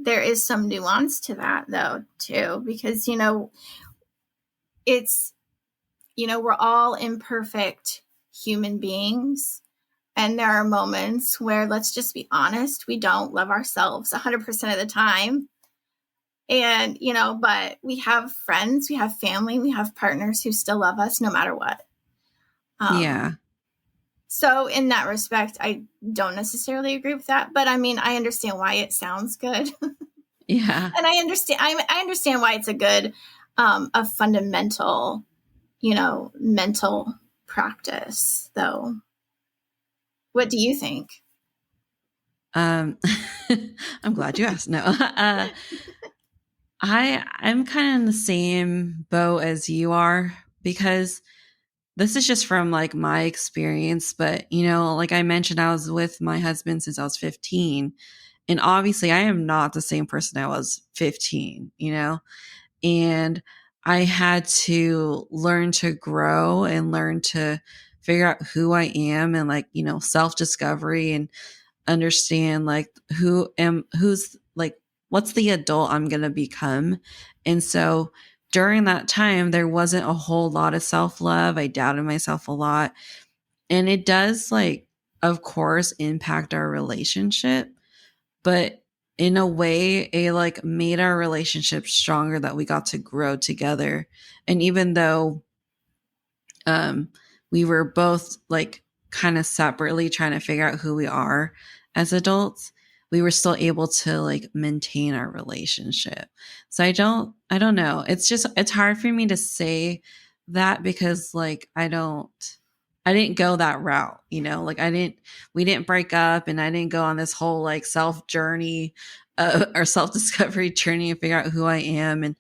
there is some nuance to that though, too, because, it's, we're all imperfect human beings. And there are moments where, let's just be honest, we don't love ourselves 100% of the time. And, but we have friends, we have family, we have partners who still love us no matter what. Yeah. So in that respect, I don't necessarily agree with that, but I mean, I understand why it sounds good. Yeah. And I understand why it's a fundamental, mental practice though. What do you think? Um, I'm glad you asked. No, I'm kind of in the same boat as you are, because this is just from, like, my experience. But, like I mentioned, I was with my husband since I was 15. And obviously I am not the same person I was 15, and I had to learn to grow and learn to figure out who I am and, like, self discovery and understand, like, who's like, what's the adult I'm going to become. And so during that time, there wasn't a whole lot of self love. I doubted myself a lot. And it does, like, of course, impact our relationship, but in a way, it like made our relationship stronger that we got to grow together. And even though um, we were both like kind of separately trying to figure out who we are as adults, we were still able to like maintain our relationship. So I don't know. It's hard for me to say that because like I didn't go that route, you know, like we didn't break up and I didn't go on this whole like self journey or self discovery journey and figure out who I am.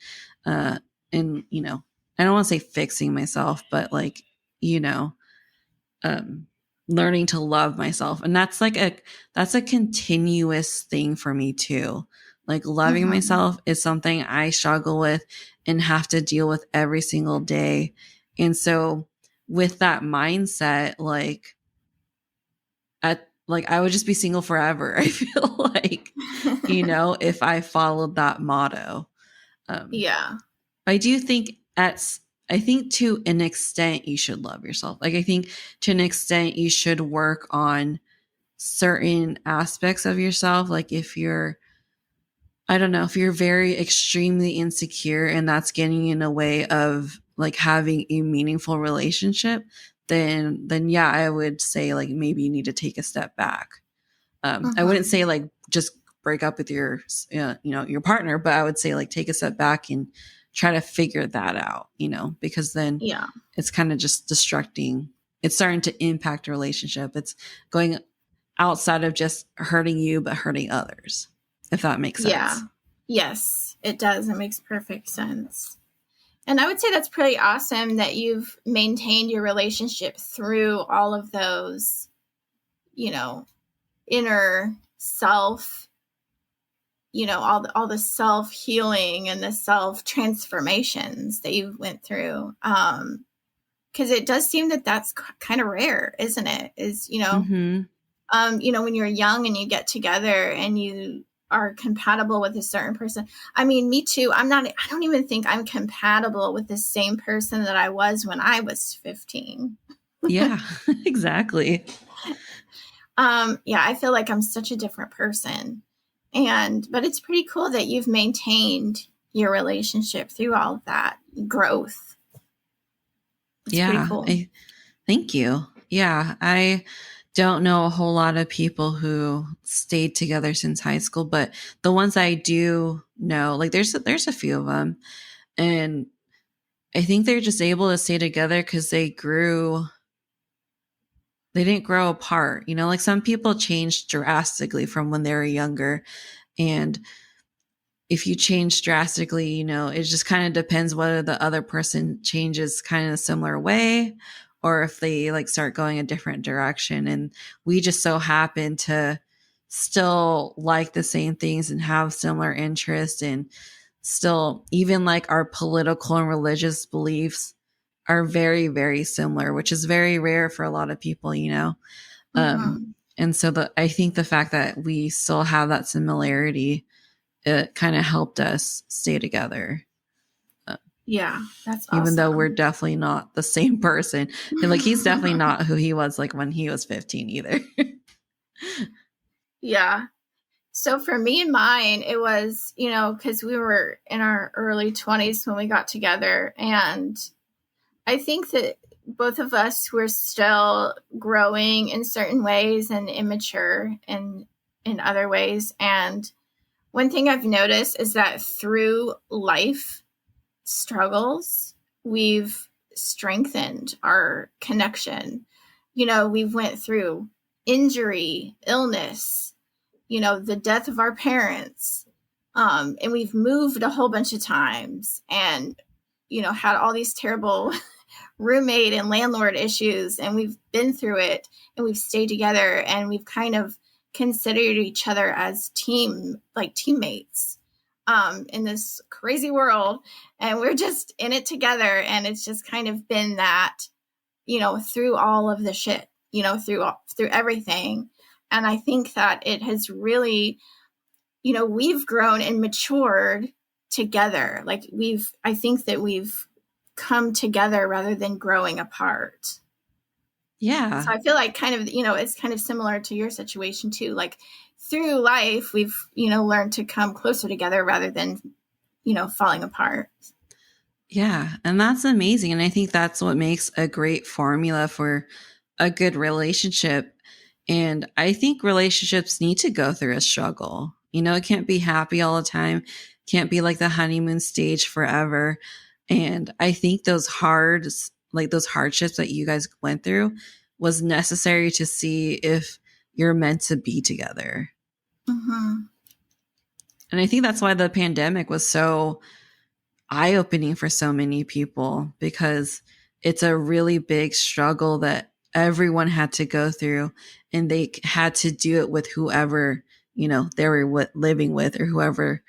Uh, you know, I don't want to say fixing myself, but like, you know, um, learning to love myself. And that's a continuous thing for me too. Like loving Mm-hmm. myself is something I struggle with and have to deal with every single day. And so with that mindset, like I would just be single forever. I feel like, you know, if I followed that motto. Um, Yeah. I do think I think to an extent you should love yourself. Like I think to an extent you should work on certain aspects of yourself. Like if you're I don't know, if you're very extremely insecure and that's getting in the way of like having a meaningful relationship, then yeah, I would say like maybe you need to take a step back. I wouldn't Mm-hmm. say like just break up with your you know, your partner, but I would say like take a step back and try to figure that out, you know, because then Yeah. it's kind of just destructing. It's starting to impact a relationship. It's going outside of just hurting you, but hurting others, if that makes Yeah. sense. Yes, it does. It makes perfect sense. And I would say that's pretty awesome that you've maintained your relationship through all of those, you know, inner self, all the self healing and the self transformations that you went through. Because it does seem that that's kind of rare, isn't it? Mm-hmm. When you're young and you get together and you are compatible with a certain person. I mean, me too. I don't even think I'm compatible with the same person that I was when I was 15. Yeah, exactly. Yeah, I feel like I'm such a different person. But it's pretty cool that you've maintained your relationship through all of that growth. It's pretty Yeah. cool. Thank you. Yeah. I don't know a whole lot of people who stayed together since high school, but the ones I do know, like there's a few of them, and I think they're just able to stay together because they didn't grow apart. You know, like some people changed drastically from when they were younger, and if you change drastically, you know, it just kind of depends whether the other person changes kind of a similar way or if they like start going a different direction. And we just so happen to still like the same things and have similar interests and still even like our political and religious beliefs are very, very similar, which is very rare for a lot of people, you know. Um, Mm-hmm. and so I think the fact that we still have that similarity, it kind of helped us stay together. Uh, Yeah, that's Even though we're awesome. definitely not the same person. And like he's definitely not who he was like when he was 15 either. Yeah. So for me and mine, it was, because we were in our early 20s when we got together. And I think that both of us were still growing in certain ways and immature in other ways. And one thing I've noticed is that through life struggles, we've strengthened our connection. We've went through injury, illness, the death of our parents. And we've moved a whole bunch of times and, had all these terrible roommate and landlord issues. And we've been through it and we've stayed together and we've kind of considered each other as teammates in this crazy world. And we're just in it together. And it's just kind of been that, through all of the shit, through everything. And I think that it has really, we've grown and matured together. I think that we've come together rather than growing apart. Yeah. So I feel like kind of, it's kind of similar to your situation too. Like through life, we've, learned to come closer together rather than, falling apart. Yeah. And that's amazing. And I think that's what makes a great formula for a good relationship. And I think relationships need to go through a struggle. It can't be happy all the time, can't be like the honeymoon stage forever. And I think those hardships that you guys went through was necessary to see if you're meant to be together. Mm-hmm. And I think that's why the pandemic was so eye opening for so many people, because it's a really big struggle that everyone had to go through, and they had to do it with whoever, they were living with, or whoever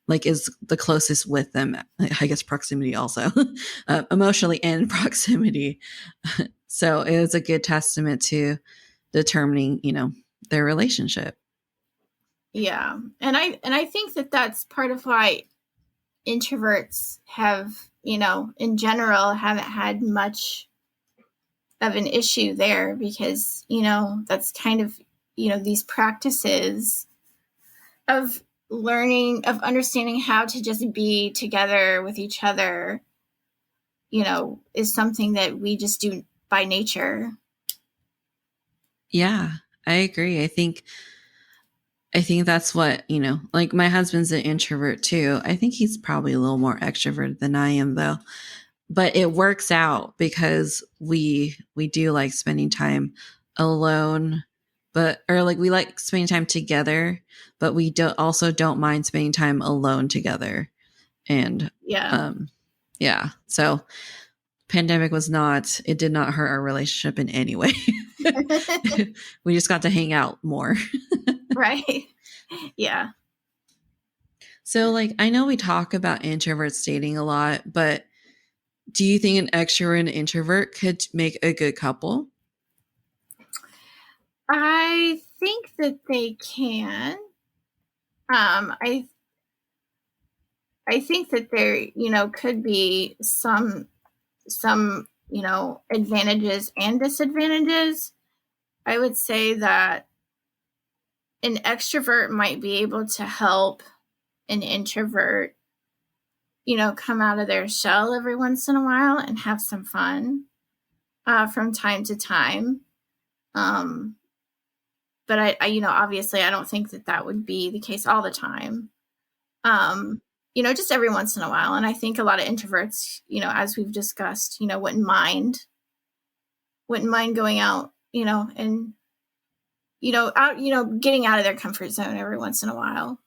like is the closest with them. I guess proximity also, emotionally and proximity. So it was a good testament to determining, their relationship. Yeah. And I think that that's part of why introverts have, in general, haven't had much of an issue there, because, that's kind of, these practices of learning, of understanding how to just be together with each other, is something that we just do by nature. Yeah, I agree. I think that's what, like my husband's an introvert too. I think he's probably a little more extroverted than I am though. But it works out because we do like spending time alone, but or like we like spending time together, but we don't mind spending time alone together. And Yeah. um yeah. So pandemic it did not hurt our relationship in any way. We just got to hang out more. Right. Yeah. So, like, I know we talk about introverts dating a lot, but do you think an extrovert and an introvert could make a good couple? I think that they can. I think that there, could be some, advantages and disadvantages. I would say that an extrovert might be able to help an introvert, come out of their shell every once in a while and have some fun from time to time. But I, obviously, I don't think that that would be the case all the time. Um, just every once in a while. And I think a lot of introverts, as we've discussed, wouldn't mind going out, and out, getting out of their comfort zone every once in a while.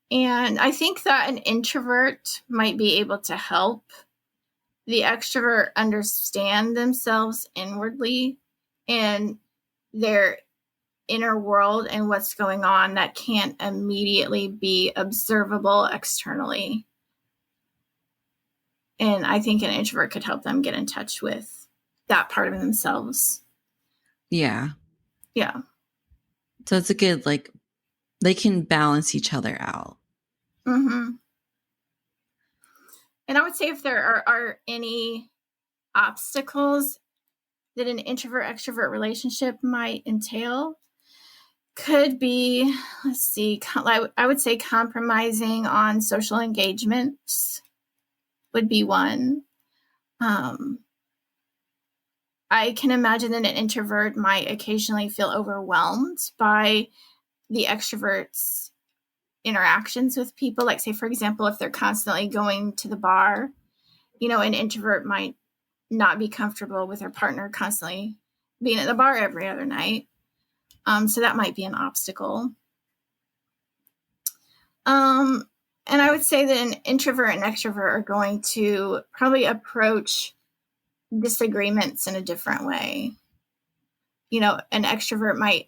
And I think that an introvert might be able to help the extrovert understand themselves inwardly and their inner world and what's going on that can't immediately be observable externally. And I think an introvert could help them get in touch with that part of themselves. Yeah. Yeah. So it's a good, like, they can balance each other out. Mm-hmm. And I would say if there are any obstacles that an introvert extrovert relationship might entail, could be, let's see, I would say compromising on social engagements would be one. I can imagine that an introvert might occasionally feel overwhelmed by the extrovert's interactions with people. Like, say, for example, if they're constantly going to the bar, an introvert might not be comfortable with their partner constantly being at the bar every other night. So that might be an obstacle. And I would say that an introvert and extrovert are going to probably approach disagreements in a different way. An extrovert might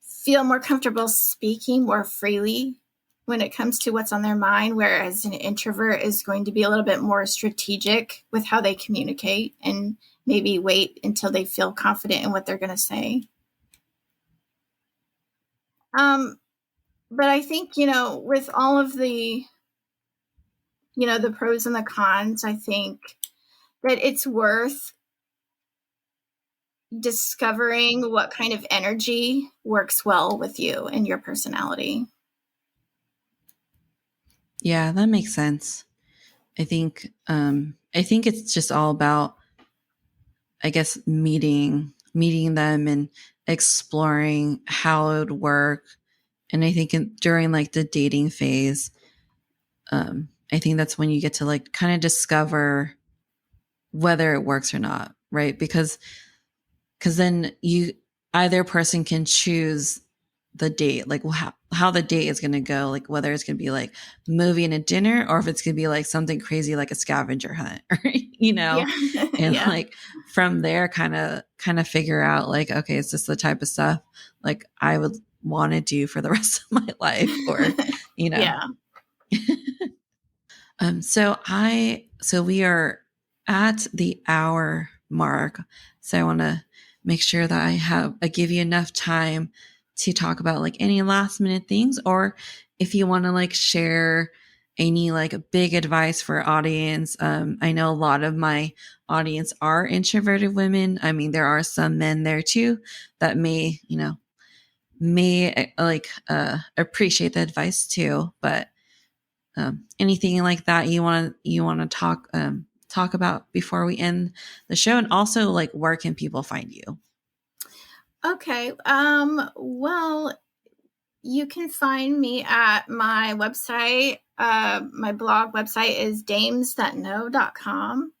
feel more comfortable speaking more freely when it comes to what's on their mind, whereas an introvert is going to be a little bit more strategic with how they communicate and maybe wait until they feel confident in what they're going to say. But I think, with all of the, the pros and the cons, I think that it's worth discovering what kind of energy works well with you and your personality. Yeah, that makes sense. I think it's just all about, I guess, meeting them and exploring how it would work. And I think during like the dating phase, I think that's when you get to like kind of discover whether it works or not, right? Because then either person can choose the date, like how the date is going to go, like whether it's going to be like movie and a dinner, or if it's going to be like something crazy like a scavenger hunt, Yeah. and Yeah. like from there kind of figure out like, okay, is this the type of stuff like I would want to do for the rest of my life, or Yeah. So we are at the hour mark. So I want to make sure that I give you enough time to talk about like any last minute things, or if you want to like share any like big advice for our audience. I know a lot of my audience are introverted women. I mean, there are some men there too that may appreciate the advice too, but anything like that you want to talk about before we end the show, and also like where can people find you? Okay. Well, you can find me at my website. My blog website is damesthatknow.com.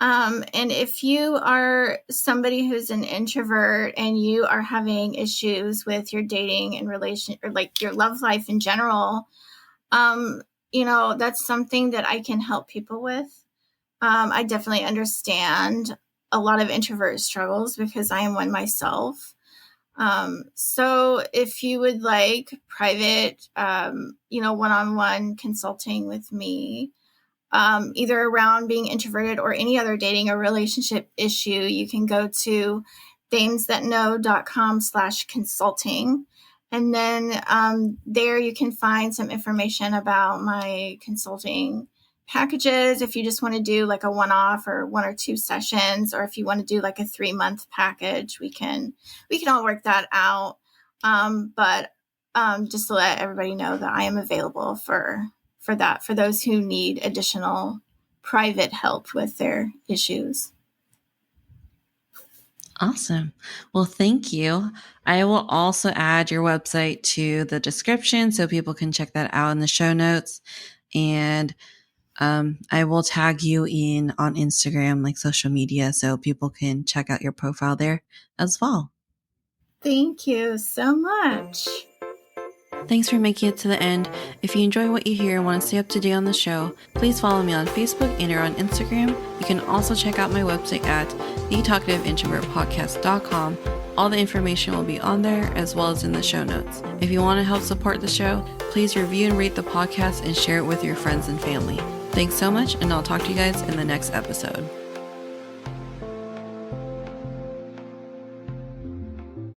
And if you are somebody who's an introvert and you are having issues with your dating and relation, or like your love life in general, that's something that I can help people with. I definitely understand a lot of introvert struggles because I am one myself. So if you would like private, one-on-one consulting with me, either around being introverted or any other dating or relationship issue, you can go to damesthatknow.com/consulting. And then there you can find some information about my consulting packages. If you just want to do like a one-off or 1 or 2 sessions, or if you want to do like a 3-month package, we can all work that out. But just to let everybody know that I am available for that, for those who need additional private help with their issues. Awesome. Well, thank you. I will also add your website to the description so people can check that out in the show notes. And I will tag you in on Instagram, like social media, so people can check out your profile there as well. Thank you so much. Thanks for making it to the end. If you enjoy what you hear and want to stay up to date on the show, please follow me on Facebook and or on Instagram. You can also check out my website at thetalkativeintrovertpodcast.com. All the information will be on there as well as in the show notes. If you want to help support the show, please review and rate the podcast and share it with your friends and family. Thanks so much, and I'll talk to you guys in the next episode.